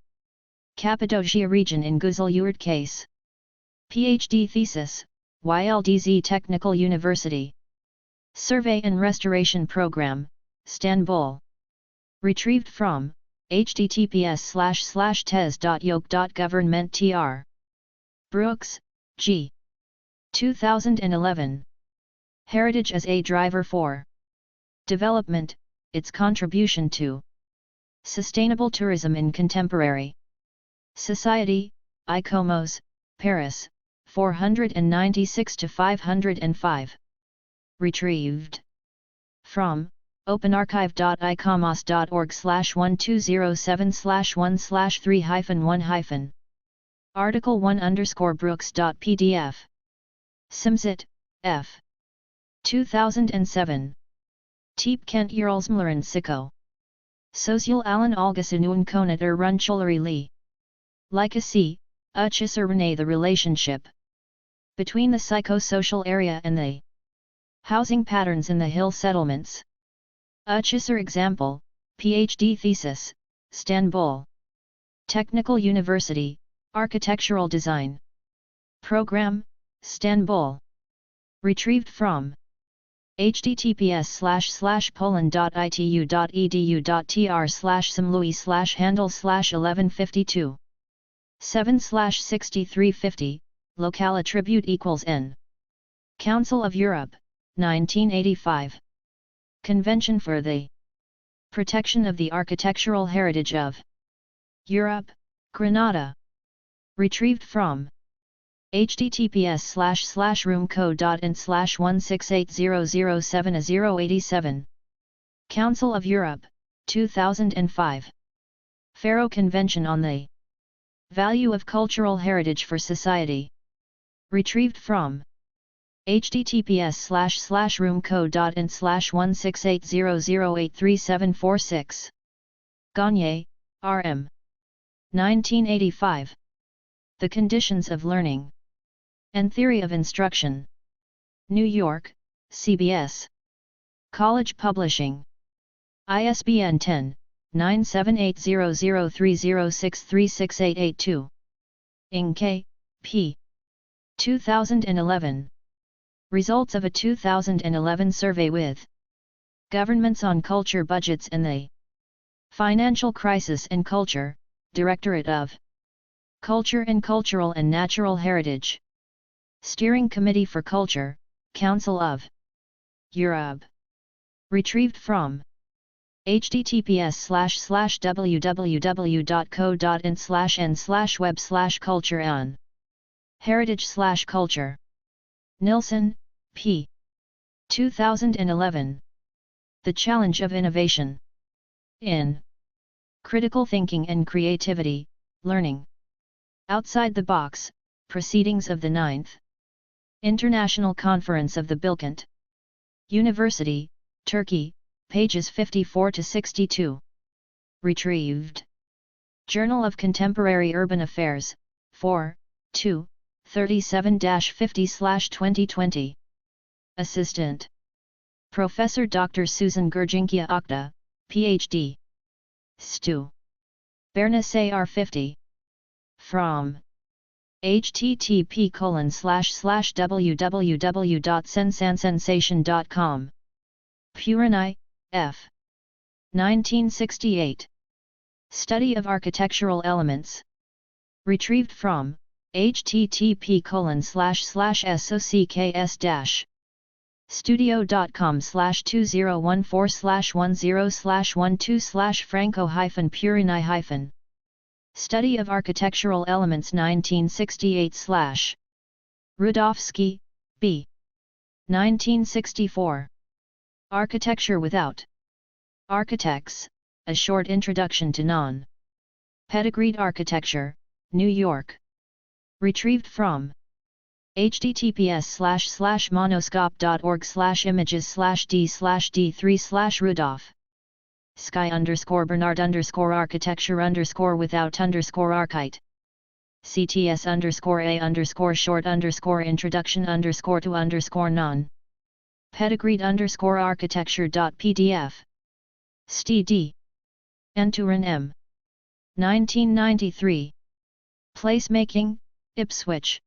Cappadocia region in Güzel Yurt case. PhD thesis, YLDZ Technical University. Survey and Restoration Program, Istanbul. Retrieved from https://tes.yoke.government.tr. Brooks, G. 2011. Heritage as a Driver for Development, Its Contribution to Sustainable Tourism in Contemporary Society, ICOMOS, Paris, 496-505. Retrieved from openarchive.icomos.org/1207/1/3-1-. Article 1_Brooks.pdf. Simsit, F. 2007. Teep Kent Uralsmlerin Siko. Sosyal alan algısının konutu runçoları. Lycasi, Uçhisar. The relationship between the psychosocial area and the housing patterns in the hill settlements. Uchisar example, PhD thesis, Istanbul. Technical University, Architectural Design. Program, Istanbul. Retrieved from https://poland.itu.edu.tr/simlui/handle/1152. 7/6350, locale attribute equals n. Council of Europe, 1985. Convention for the Protection of the Architectural Heritage of Europe, Granada. Retrieved from https://roomcode.in/168007087. Council of Europe, 2005. Faro Convention on the Value of Cultural Heritage for Society. Retrieved from https://roomcode.in/16800833746. Gagne, R.M. 1985. The Conditions of Learning and Theory of Instruction. New York, CBS. College Publishing. ISBN 10-9780030636882. Ng K. P. 2011. Results of a 2011 survey with Governments on Culture Budgets and the Financial Crisis and Culture, Directorate of Culture and Cultural and Natural Heritage. Steering Committee for Culture, Council of Europe. Retrieved from https://www.co.in/n/web/culture-on. Heritage/culture. Nilsson, P. 2011. The Challenge of Innovation in Critical Thinking and Creativity, Learning Outside the Box, Proceedings of the 9th International Conference of the Bilkent University, Turkey, pages 54-62. Retrieved. Journal of Contemporary Urban Affairs, 4, 2, 37-50/2020. Assistant Professor Dr. Suzan Girginkaya Akdag, Ph.D. Stu. Berna Sayar 50. From http://www.sensansensation.com. Puranai, F. 1968. Study of architectural elements. Retrieved from http://socs-studio.com/2014/10/franco-purini-. Study of architectural elements 1968 Rudovsky, B. 1964. Architecture without architects, a short introduction to non-pedigreed architecture, New York. Retrieved from https://monoscope.org/images/d/d3/Rudolph. Sky_Bernard_architecture_without_archite. CTS_A_short_introduction_to_non. Pedigreed_architecture.pdf. St.D. Anturin M. 1993. Placemaking, Ipswich.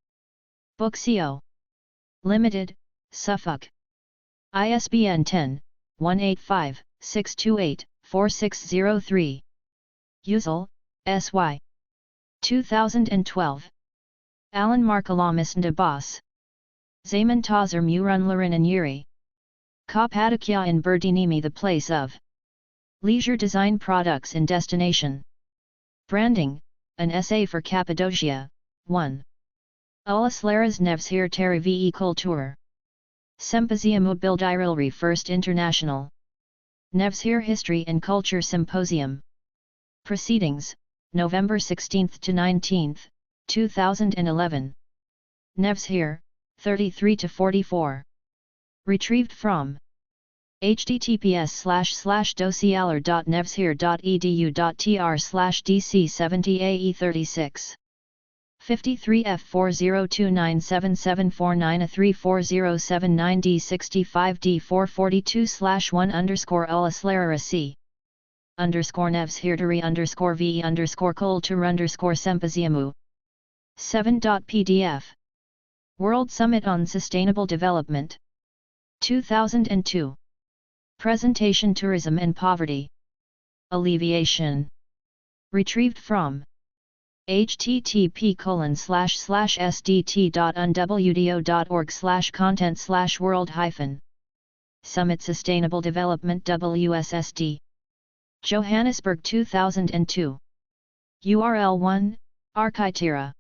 Bookseo. Limited, Suffolk. ISBN 10-185-628-4603. Uzel, S.Y. 2012. Alan Markalamis de Bos. Zaman Tazer Murunlarin and Yuri. Cappadocia in Berdinimi, the place of leisure design products in destination. Branding, an essay for Cappadocia, 1. Uluslararası Nevşehir Teri Viniculture. Symposium Bildirilri First International. Nevşehir History and Culture Symposium. Proceedings, November 16–19, 2011. Nevşehir, 33–44. Retrieved from https://nevşehir.edu.tr/dc70ae36. 53 F402974934079065D442/1_Uluslararası _Nevşehir_V_Culture_Symposiumu 7.pdf. World Summit on Sustainable Development 2002. Presentation Tourism and Poverty Alleviation. Retrieved from http://sdt.unwdo.org/content/world- Summit Sustainable Development WSSD. Johannesburg 2002. URL 1, Architectura.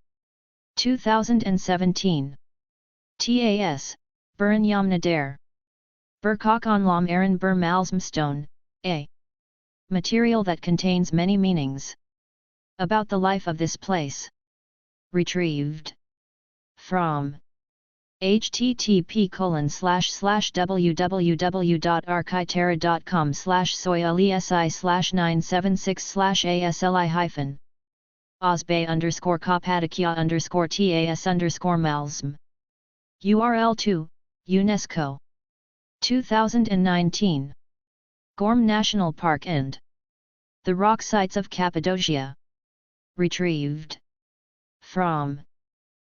2017. TAS, Buran Yamnader. Berkakanlam Aaron Bur Malmstone, A. Material that contains many meanings. About the life of this place. Retrieved from http://www.architectura.com/soilesi/976/asli- Osbay_Cappadocia_TAS_Malsm. URL 2, UNESCO. 2019. Gorm National Park and the Rock Sites of Cappadocia. Retrieved from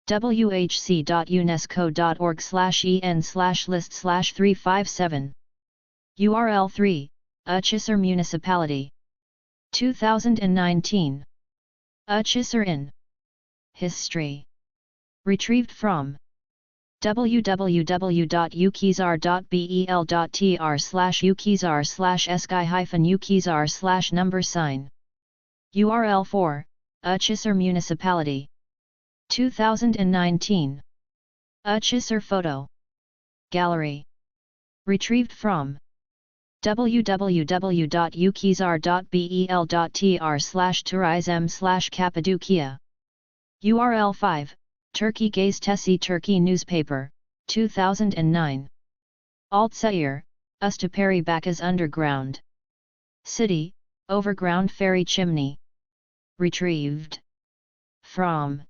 whc.unesco.org/en/list/357. URL 3, Uçhisar Municipality. 2019. Uçhisar in History. Retrieved from www.uçhisar.bel.tr/Uçhisar/sky-uçhisar/#. URL 4, Uçhisar Municipality. 2019. Uçhisar Photo Gallery. Retrieved from www.uçhisar.bel.tr/tourism/Cappadocia. URL 5, Turkey Gazetesi Turkey Newspaper, 2009. Altsair, Ustaperi Bakas Underground City, Overground Ferry Chimney. Retrieved from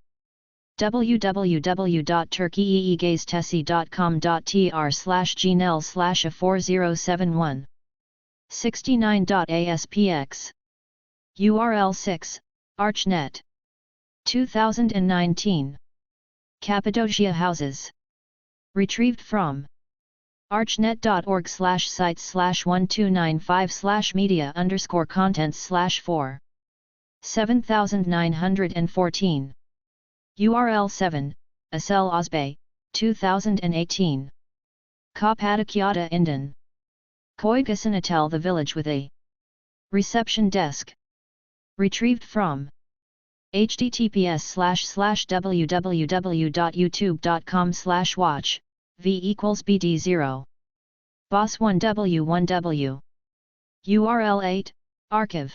www.turkeyegazetesi.com.tr/gnel/a4071. 69.aspx. URL 6, ArchNet. 2019. Cappadocia Houses. Retrieved from archnet.org/sites/1295/media_contents/4. 7914. URL 7, Asel Ozbay, 2018. Cappadocia Indon. Koygasanatel the village with a reception desk. Retrieved from https://www.youtube.com/watch, v=bd0. Bos1w1w. URL 8, Archive.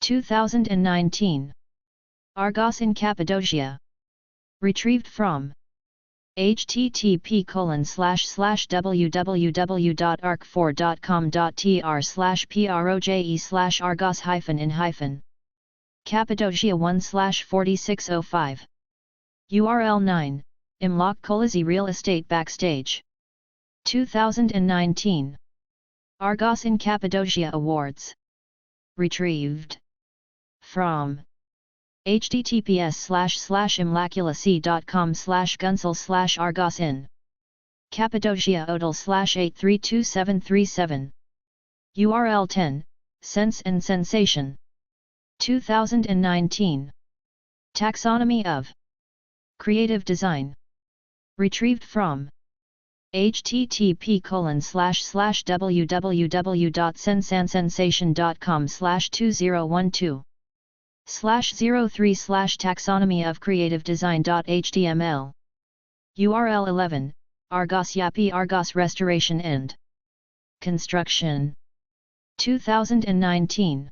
2019. Argos in Cappadocia. Retrieved from http://www.arc4.com.tr/proje/argos-in- Cappadocia 1/4605. URL 9, Imlak Kolazi Real Estate Backstage. 2019. Argos in Cappadocia Awards. Retrieved from https://imlaculac.com/gunsel/argosin. Cappadocia Odal/832737. URL 10, Sense and Sensation. 2019. Taxonomy of Creative Design. Retrieved from http://www.sensansensation.com/2012/03/taxonomy of creative design.html. URL 11, Argos Yapi Argos Restoration and Construction. 2019.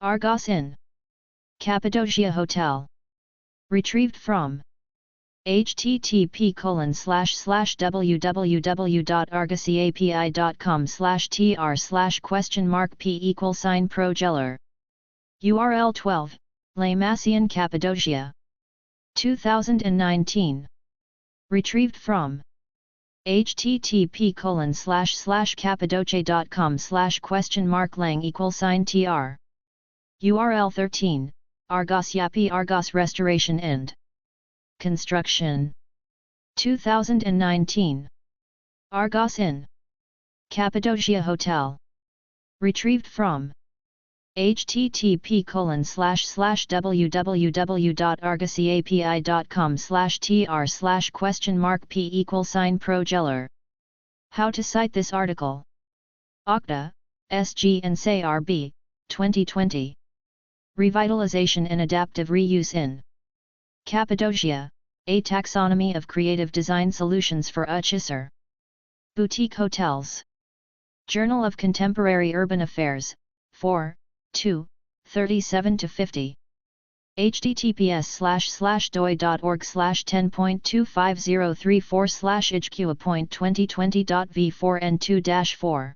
Argos in Cappadocia Hotel. Retrieved from http://www.argosiapi.com/tr/?p=progeller. URL 12, Les Massian Cappadocia. 2019. Retrieved from http://cappadocia.com/?lang=tr. URL 13, Argos Yapi Argos Restoration and Construction. 2019. Argos in Cappadocia Hotel. Retrieved from http://www.argosiapi.com/tr/?p=progeller. How to cite this article. Akdag, SG and Sayar B, 2020. Revitalization and Adaptive Reuse in Cappadocia, a Taxonomy of Creative Design Solutions for Uçhisar. Boutique Hotels. Journal of Contemporary Urban Affairs, 4, 2, 37-50. https://doi.org/10.25034/hqa.2020.v4n2-4